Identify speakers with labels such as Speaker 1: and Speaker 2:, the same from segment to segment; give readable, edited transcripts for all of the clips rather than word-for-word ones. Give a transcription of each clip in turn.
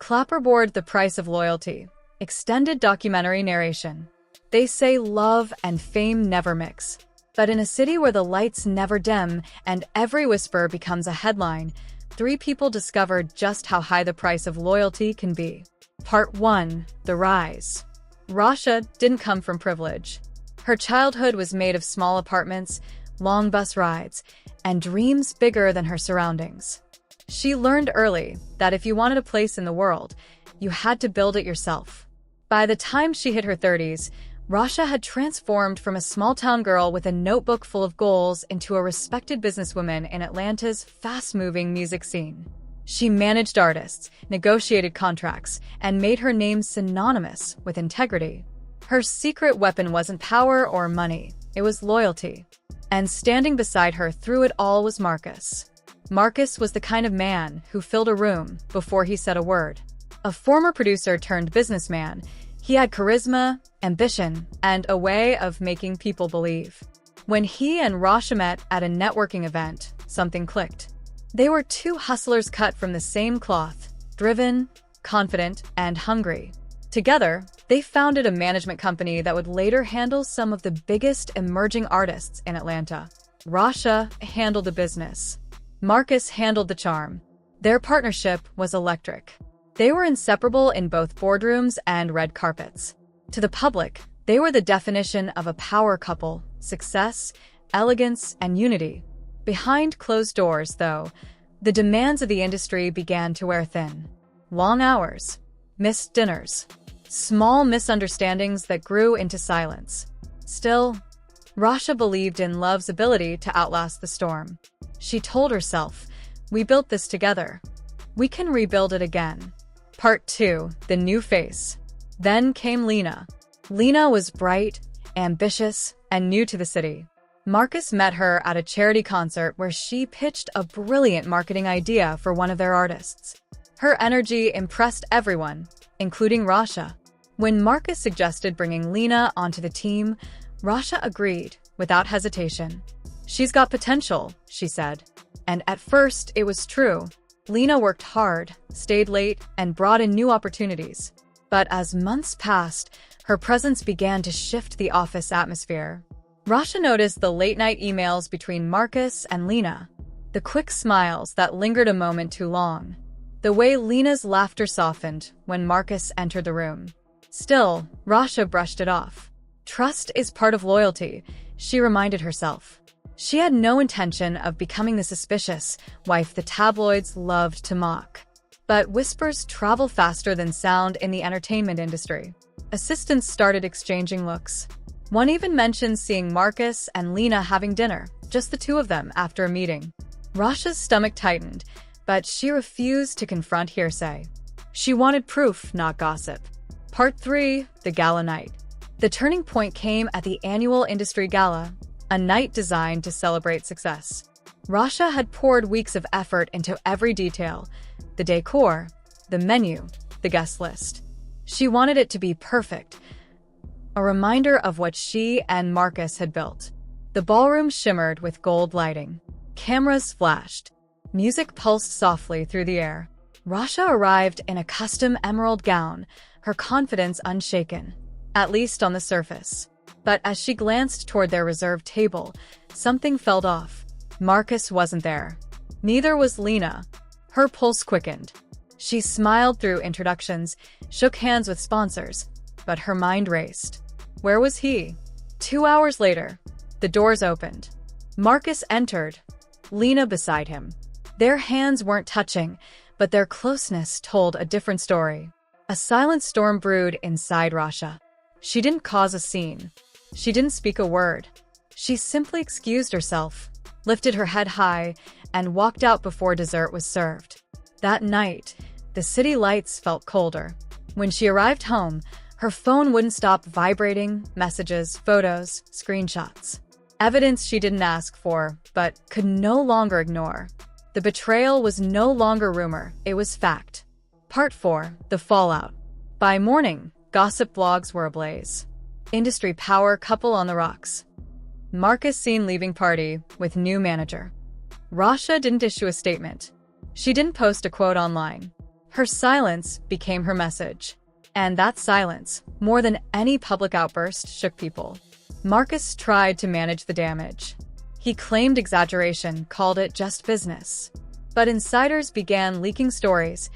Speaker 1: Clapperboard, The Price of Loyalty. Extended documentary narration. They say love and fame never mix. But in a city where the lights never dim and every whisper becomes a headline, 3 people discovered just how high the price of loyalty can be. Part 1. The Rise. Rasha didn't come from privilege. Her childhood was made of small apartments, long bus rides, and dreams bigger than her surroundings. She learned early that if you wanted a place in the world, you had to build it yourself. By the time she hit her 30s, Rasha had transformed from a small-town girl with a notebook full of goals into a respected businesswoman in Atlanta's fast-moving music scene. She managed artists, negotiated contracts, and made her name synonymous with integrity. Her secret weapon wasn't power or money, it was loyalty. And standing beside her through it all was Marcus. Marcus was the kind of man who filled a room before he said a word. A former producer turned businessman, he had charisma, ambition, and a way of making people believe. When he and Rasha met at a networking event, something clicked. They were 2 hustlers cut from the same cloth, driven, confident, and hungry. Together, they founded a management company that would later handle some of the biggest emerging artists in Atlanta. Rasha handled the business. Marcus handled the charm. Their partnership was electric. They were inseparable in both boardrooms and red carpets. To the public, they were the definition of a power couple: success, elegance, and unity. Behind closed doors, though, the demands of the industry began to wear thin. Long hours, missed dinners, small misunderstandings that grew into silence. Still, Rasha believed in love's ability to outlast the storm. She told herself, "We built this together. We can rebuild it again." Part 2. The New Face. Then came Lena. Lena was bright, ambitious, and new to the city. Marcus met her at a charity concert where she pitched a brilliant marketing idea for one of their artists. Her energy impressed everyone, including Rasha. When Marcus suggested bringing Lena onto the team, Rasha agreed without hesitation. "She's got potential," she said. And at first, it was true. Lena worked hard, stayed late, and brought in new opportunities. But as months passed, her presence began to shift the office atmosphere. Rasha noticed the late-night emails between Marcus and Lena, the quick smiles that lingered a moment too long, the way Lena's laughter softened when Marcus entered the room. Still, Rasha brushed it off. Trust is part of loyalty, she reminded herself. She had no intention of becoming the suspicious wife the tabloids loved to mock. But whispers travel faster than sound in the entertainment industry. Assistants started exchanging looks. One even mentioned seeing Marcus and Lena having dinner, just the 2 of them, after a meeting. Rasha's stomach tightened, but she refused to confront hearsay. She wanted proof, not gossip. Part 3. The Gala Night. The turning point came at the annual industry gala, a night designed to celebrate success. Rasha had poured weeks of effort into every detail: the decor, the menu, the guest list. She wanted it to be perfect, a reminder of what she and Marcus had built. The ballroom shimmered with gold lighting. Cameras flashed. Music pulsed softly through the air. Rasha arrived in a custom emerald gown, her confidence unshaken, at least on the surface. But as she glanced toward their reserved table, something felt off. Marcus wasn't there. Neither was Lena. Her pulse quickened. She smiled through introductions, shook hands with sponsors, but her mind raced. Where was he? 2 hours later, the doors opened. Marcus entered, Lena beside him. Their hands weren't touching, but their closeness told a different story. A silent storm brewed inside Rasha. She didn't cause a scene. She didn't speak a word. She simply excused herself, lifted her head high, and walked out before dessert was served. That night, the city lights felt colder. When she arrived home, her phone wouldn't stop vibrating: messages, photos, screenshots. Evidence she didn't ask for, but could no longer ignore. The betrayal was no longer rumor, it was fact. Part 4. The Fallout. By morning, gossip blogs were ablaze. Industry power couple on the rocks. Marcus seen leaving party with new manager. Rasha didn't issue a statement. She didn't post a quote online. Her silence became her message. And that silence, more than any public outburst, shook people. Marcus tried to manage the damage. He claimed exaggeration, called it just business. But insiders began leaking stories,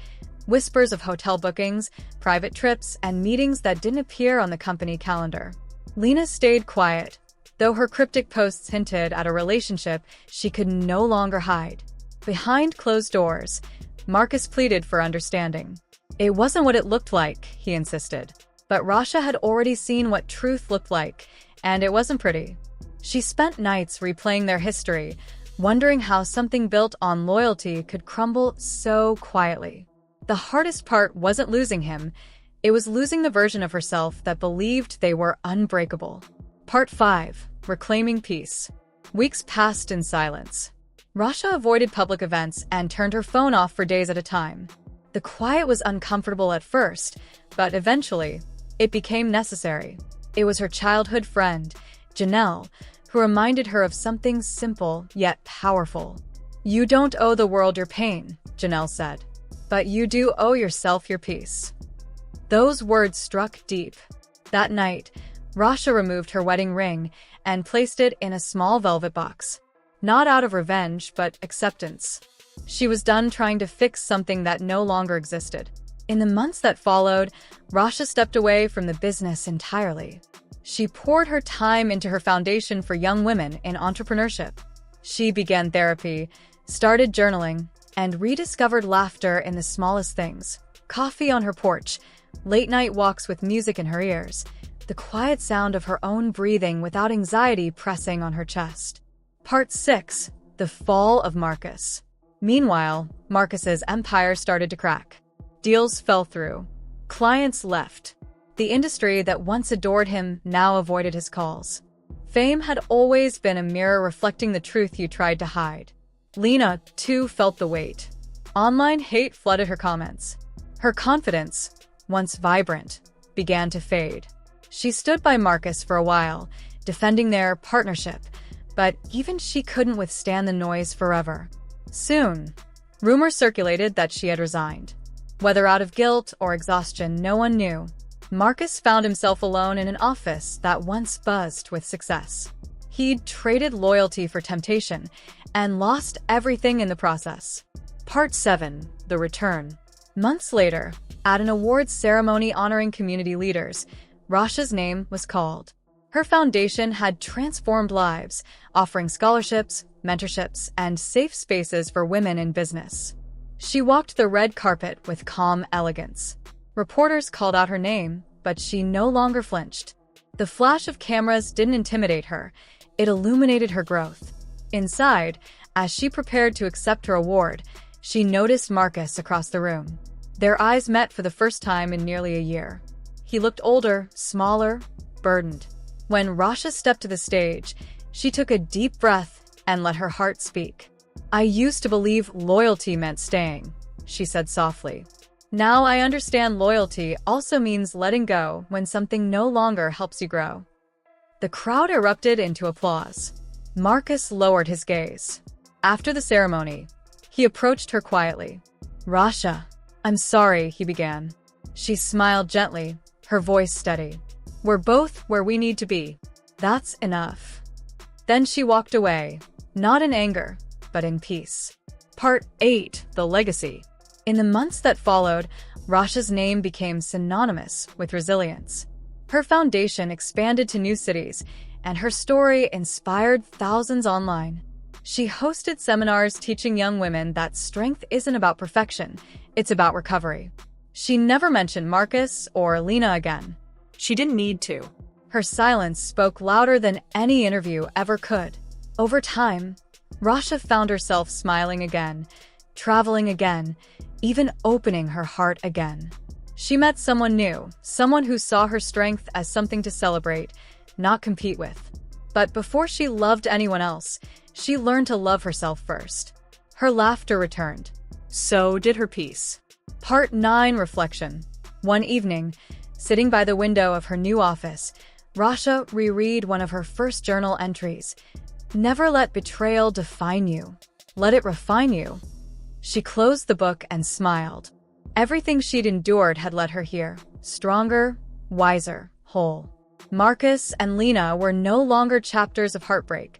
Speaker 1: whispers of hotel bookings, private trips, and meetings that didn't appear on the company calendar. Lena stayed quiet, though her cryptic posts hinted at a relationship she could no longer hide. Behind closed doors, Marcus pleaded for understanding. It wasn't what it looked like, he insisted. But Rasha had already seen what truth looked like, and it wasn't pretty. She spent nights replaying their history, wondering how something built on loyalty could crumble so quietly. The hardest part wasn't losing him, it was losing the version of herself that believed they were unbreakable. Part 5. Reclaiming Peace. Weeks passed in silence. Rasha avoided public events and turned her phone off for days at a time. The quiet was uncomfortable at first, but eventually, it became necessary. It was her childhood friend, Janelle, who reminded her of something simple yet powerful. "You don't owe the world your pain," Janelle said, "but you do owe yourself your peace." Those words struck deep. That night, Rasha removed her wedding ring and placed it in a small velvet box. Not out of revenge, but acceptance. She was done trying to fix something that no longer existed. In the months that followed, Rasha stepped away from the business entirely. She poured her time into her foundation for young women in entrepreneurship. She began therapy, started journaling, and rediscovered laughter in the smallest things. Coffee on her porch, late-night walks with music in her ears, the quiet sound of her own breathing without anxiety pressing on her chest. Part 6. The Fall of Marcus. Meanwhile, Marcus's empire started to crack. Deals fell through. Clients left. The industry that once adored him now avoided his calls. Fame had always been a mirror reflecting the truth you tried to hide. Lena, too, felt the weight. Online hate flooded her comments. Her confidence, once vibrant, began to fade. She stood by Marcus for a while, defending their partnership, but even she couldn't withstand the noise forever. Soon, rumors circulated that she had resigned. Whether out of guilt or exhaustion, no one knew. Marcus found himself alone in an office that once buzzed with success. He'd traded loyalty for temptation and lost everything in the process. Part 7. The Return. Months later, at an awards ceremony honoring community leaders, Rasha's name was called. Her foundation had transformed lives, offering scholarships, mentorships, and safe spaces for women in business. She walked the red carpet with calm elegance. Reporters called out her name, but she no longer flinched. The flash of cameras didn't intimidate her, it illuminated her growth. Inside, as she prepared to accept her award, she noticed Marcus across the room. Their eyes met for the first time in nearly a year. He looked older, smaller, burdened. When Rasha stepped to the stage, she took a deep breath and let her heart speak. "I used to believe loyalty meant staying," she said softly. "Now I understand loyalty also means letting go when something no longer helps you grow." The crowd erupted into applause. Marcus lowered his gaze. After the ceremony, he approached her quietly. "Rasha, I'm sorry," he began. She smiled gently, her voice steady. "We're both where we need to be. That's enough." Then she walked away, not in anger, but in peace. Part 8. The Legacy. In the months that followed, Rasha's name became synonymous with resilience. Her foundation expanded to new cities, and her story inspired thousands online. She hosted seminars teaching young women that strength isn't about perfection, it's about recovery. She never mentioned Marcus or Lena again. She didn't need to. Her silence spoke louder than any interview ever could. Over time, Rasha found herself smiling again, traveling again, even opening her heart again. She met someone new, someone who saw her strength as something to celebrate, not compete with. But before she loved anyone else, she learned to love herself first. Her laughter returned. So did her peace. Part 9. Reflection. One evening, sitting by the window of her new office, Rasha reread one of her first journal entries. "Never let betrayal define you. Let it refine you." She closed the book and smiled. Everything she'd endured had led her here, stronger, wiser, whole. Marcus and Lena were no longer chapters of heartbreak.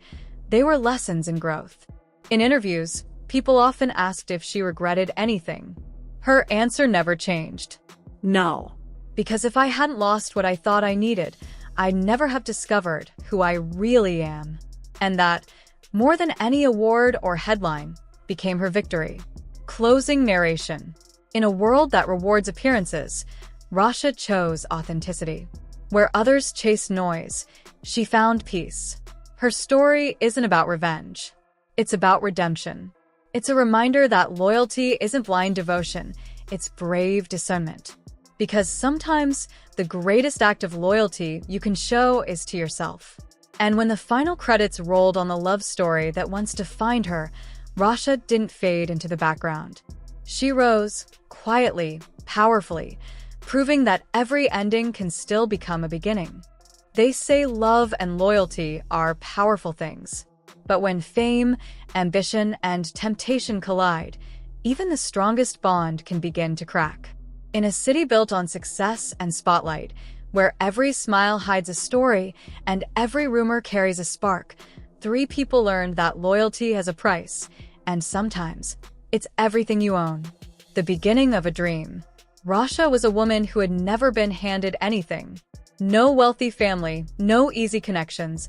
Speaker 1: They were lessons in growth. In interviews, people often asked if she regretted anything. Her answer never changed.
Speaker 2: No.
Speaker 1: Because if I hadn't lost what I thought I needed, I'd never have discovered who I really am. And that, more than any award or headline, became her victory. Closing narration. In a world that rewards appearances, Rasha chose authenticity. Where others chased noise, she found peace. Her story isn't about revenge. It's about redemption. It's a reminder that loyalty isn't blind devotion, it's brave discernment. Because sometimes the greatest act of loyalty you can show is to yourself. And when the final credits rolled on the love story that once defined her, Rasha didn't fade into the background. She rose, quietly, powerfully, proving that every ending can still become a beginning. They say love and loyalty are powerful things. But when fame, ambition, and temptation collide, even the strongest bond can begin to crack. In a city built on success and spotlight, where every smile hides a story and every rumor carries a spark, 3 people learned that loyalty has a price, and sometimes it's everything you own. The beginning of a dream. Rasha was a woman who had never been handed anything. No wealthy family, no easy connections,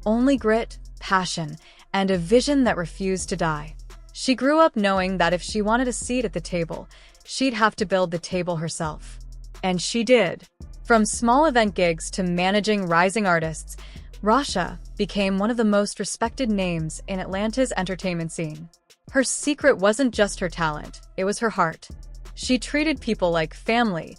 Speaker 1: only grit, passion, and a vision that refused to die. She grew up knowing that if she wanted a seat at the table, she'd have to build the table herself. And she did. From small event gigs to managing rising artists, Rasha became one of the most respected names in Atlanta's entertainment scene. Her secret wasn't just her talent, it was her heart. She treated people like family,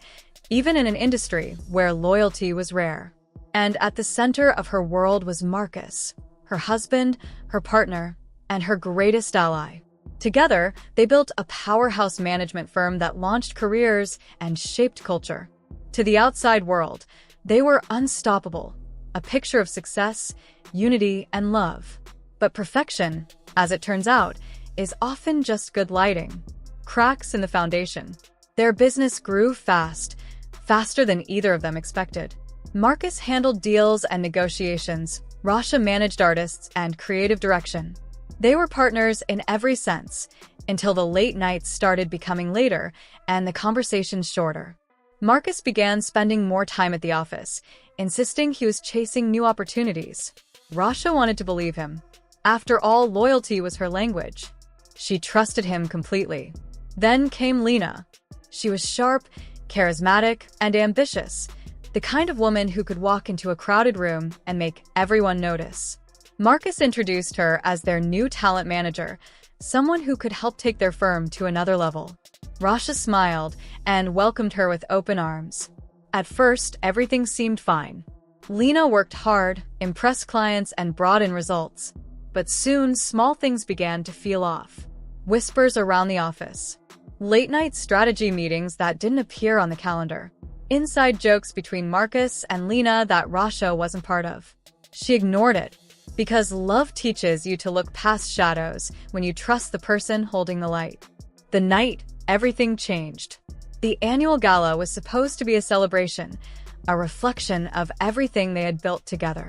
Speaker 1: even in an industry where loyalty was rare. And at the center of her world was Marcus, her husband, her partner, and her greatest ally. Together, they built a powerhouse management firm that launched careers and shaped culture. To the outside world, they were unstoppable, a picture of success, unity, and love. But perfection, as it turns out, is often just good lighting. Cracks in the foundation. Their business grew fast, faster than either of them expected. Marcus handled deals and negotiations. Rasha managed artists and creative direction. They were partners in every sense, until the late nights started becoming later and the conversations shorter. Marcus began spending more time at the office, insisting he was chasing new opportunities. Rasha wanted to believe him. After all, loyalty was her language. She trusted him completely. Then came Lena. She was sharp, charismatic, and ambitious, the kind of woman who could walk into a crowded room and make everyone notice. Marcus introduced her as their new talent manager, someone who could help take their firm to another level. Rasha smiled and welcomed her with open arms. At first, everything seemed fine. Lena worked hard, impressed clients, and brought in results. But soon, small things began to feel off. Whispers around the office. Late-night strategy meetings that didn't appear on the calendar. Inside jokes between Marcus and Lena that Rasha wasn't part of. She ignored it, because love teaches you to look past shadows when you trust the person holding the light. The night, everything changed. The annual gala was supposed to be a celebration, a reflection of everything they had built together.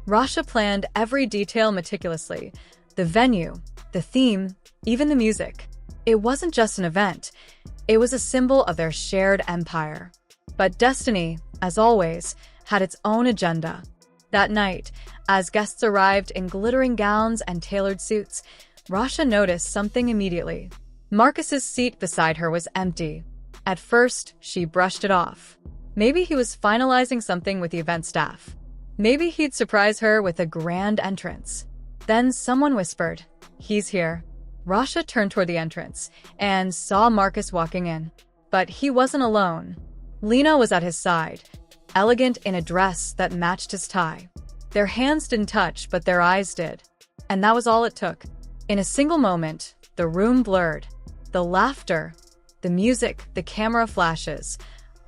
Speaker 1: Rasha planned every detail meticulously. The venue, the theme, even the music. It wasn't just an event, it was a symbol of their shared empire. But destiny, as always, had its own agenda. That night, as guests arrived in glittering gowns and tailored suits, Rasha noticed something immediately. Marcus's seat beside her was empty. At first, she brushed it off. Maybe he was finalizing something with the event staff. Maybe he'd surprise her with a grand entrance. Then someone whispered, "He's here." Rasha turned toward the entrance and saw Marcus walking in. But he wasn't alone. Lena was at his side, elegant in a dress that matched his tie. Their hands didn't touch, but their eyes did. And that was all it took. In a single moment, the room blurred. The laughter, the music, the camera flashes,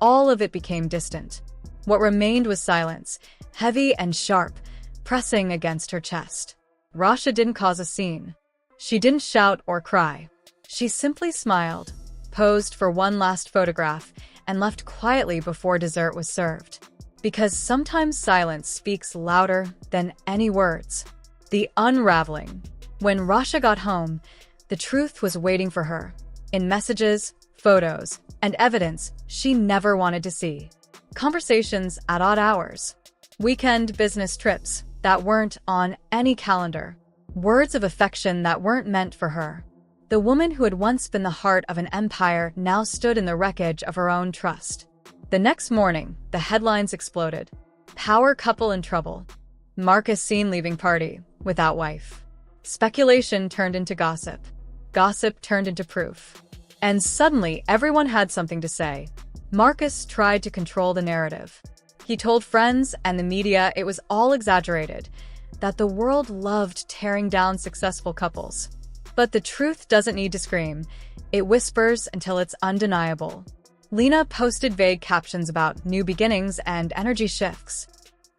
Speaker 1: all of it became distant. What remained was silence, heavy and sharp, pressing against her chest. Rasha didn't cause a scene. She didn't shout or cry. She simply smiled, posed for one last photograph, and left quietly before dessert was served. Because sometimes silence speaks louder than any words. The unraveling. When Rasha got home, the truth was waiting for her, in messages, photos, and evidence she never wanted to see. Conversations at odd hours. Weekend business trips that weren't on any calendar. Words of affection that weren't meant for her. The woman who had once been the heart of an empire now stood in the wreckage of her own trust. The next morning, the headlines exploded. Power couple in trouble. Marcus seen leaving party without wife. Speculation turned into gossip. Gossip turned into proof. And suddenly, everyone had something to say. Marcus tried to control the narrative. He told friends and the media it was all exaggerated, that the world loved tearing down successful couples. But the truth doesn't need to scream. It whispers until it's undeniable. Lena posted vague captions about new beginnings and energy shifts.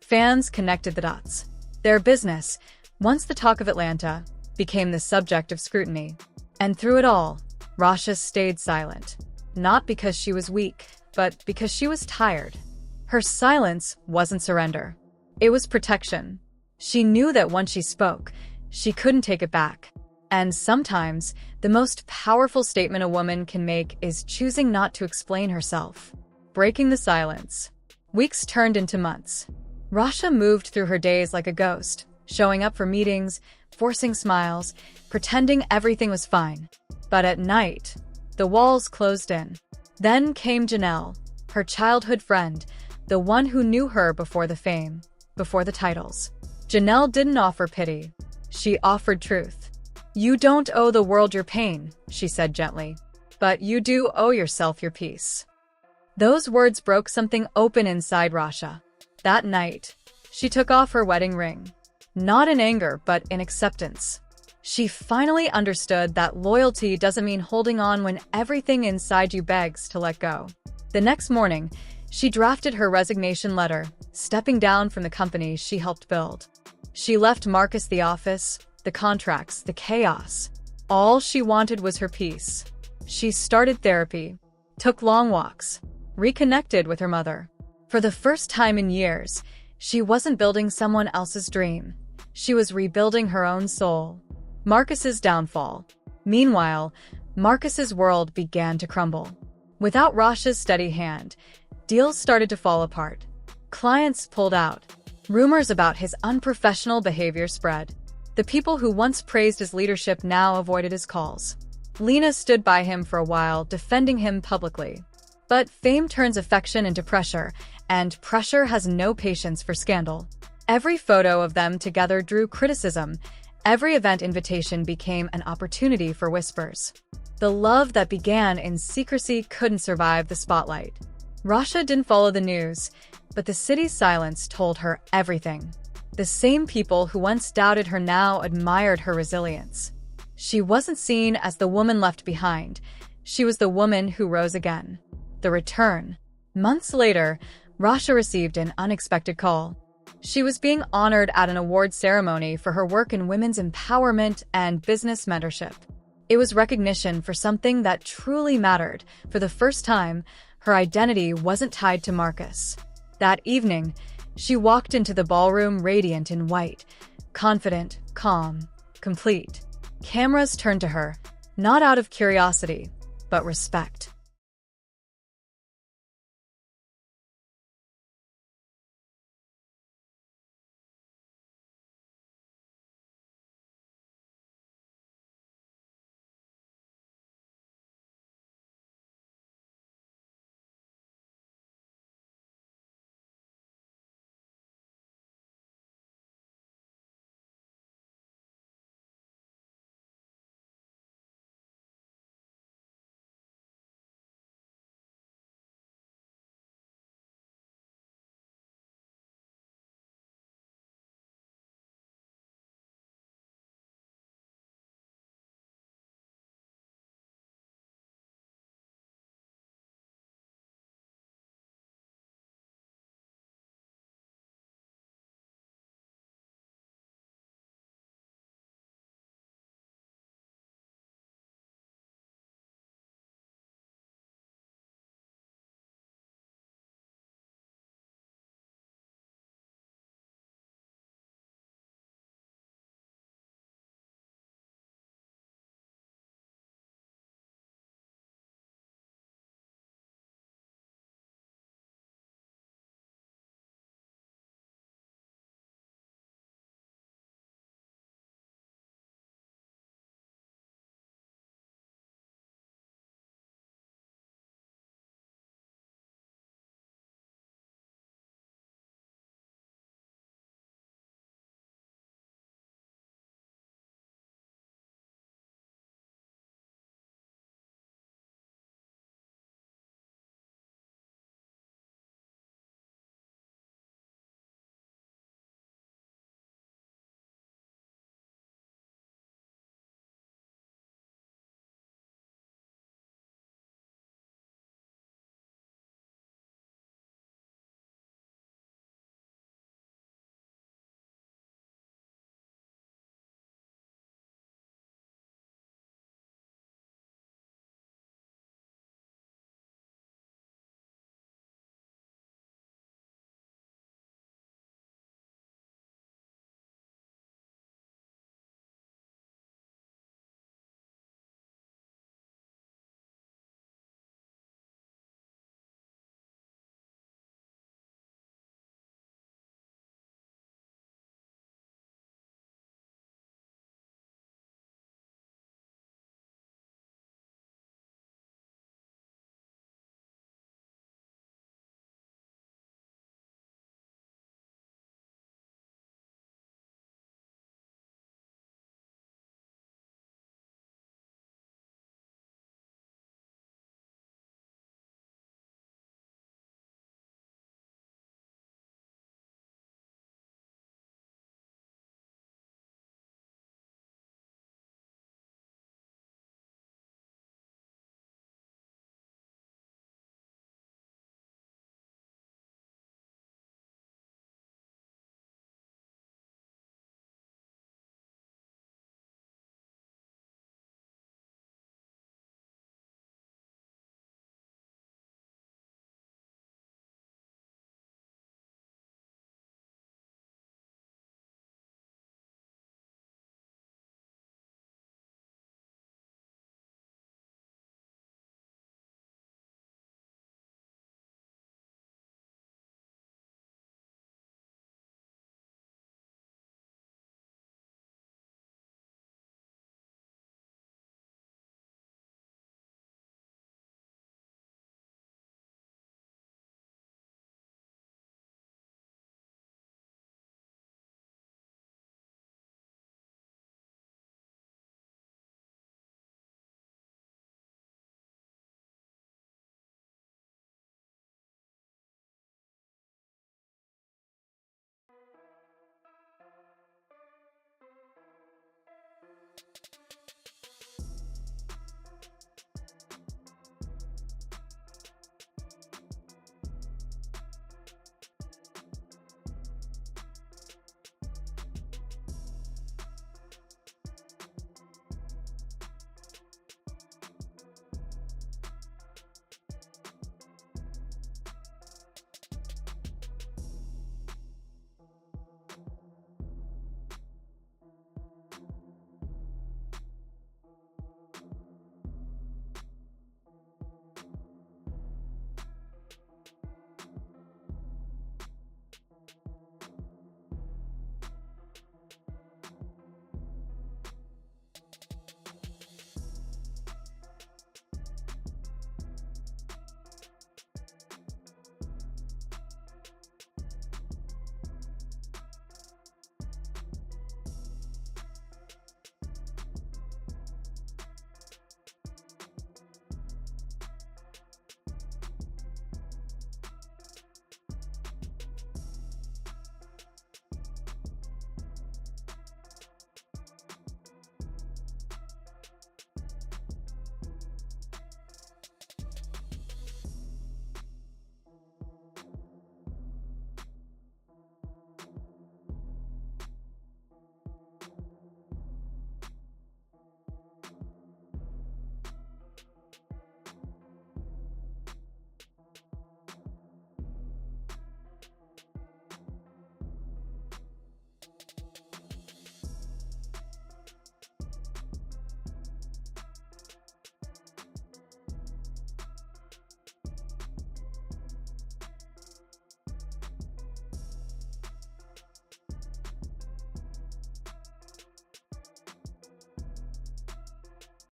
Speaker 1: Fans connected the dots. Their business, once the talk of Atlanta, became the subject of scrutiny. And through it all, Rasha stayed silent. Not because she was weak, but because she was tired. Her silence wasn't surrender. It was protection. She knew that once she spoke, she couldn't take it back. And sometimes, the most powerful statement a woman can make is choosing not to explain herself. Breaking the silence. Weeks turned into months. Rasha moved through her days like a ghost, showing up for meetings, forcing smiles, pretending everything was fine. But at night, the walls closed in. Then came Janelle, her childhood friend, the one who knew her before the fame, before the titles. Janelle didn't offer pity. She offered truth. "You don't owe the world your pain," she said gently, "but you do owe yourself your peace." Those words broke something open inside Rasha. That night, she took off her wedding ring. Not in anger, but in acceptance. She finally understood that loyalty doesn't mean holding on when everything inside you begs to let go. The next morning, she drafted her resignation letter, stepping down from the company she helped build. She left Marcus the office, the contracts, the chaos. All she wanted was her peace. She started therapy, took long walks, reconnected with her mother. For the first time in years, she wasn't building someone else's dream. She was rebuilding her own soul. Marcus's downfall. Meanwhile, Marcus's world began to crumble. Without Rasha's steady hand, deals started to fall apart. Clients pulled out. Rumors about his unprofessional behavior spread. The people who once praised his leadership now avoided his calls. Lena stood by him for a while, defending him publicly. But fame turns affection into pressure, and pressure has no patience for scandal. Every photo of them together drew criticism. Every event invitation became an opportunity for whispers. The love that began in secrecy couldn't survive the spotlight. Rasha didn't follow the news, but the city's silence told her everything. The same people who once doubted her now admired her resilience. She wasn't seen as the woman left behind. She was the woman who rose again. The return. Months later, Rasha received an unexpected call. She was being honored at an award ceremony for her work in women's empowerment and business mentorship. It was recognition for something that truly mattered. For the first time, her identity wasn't tied to Marcus. That evening, she walked into the ballroom radiant in white, confident, calm, complete. Cameras turned to her, not out of curiosity, but respect.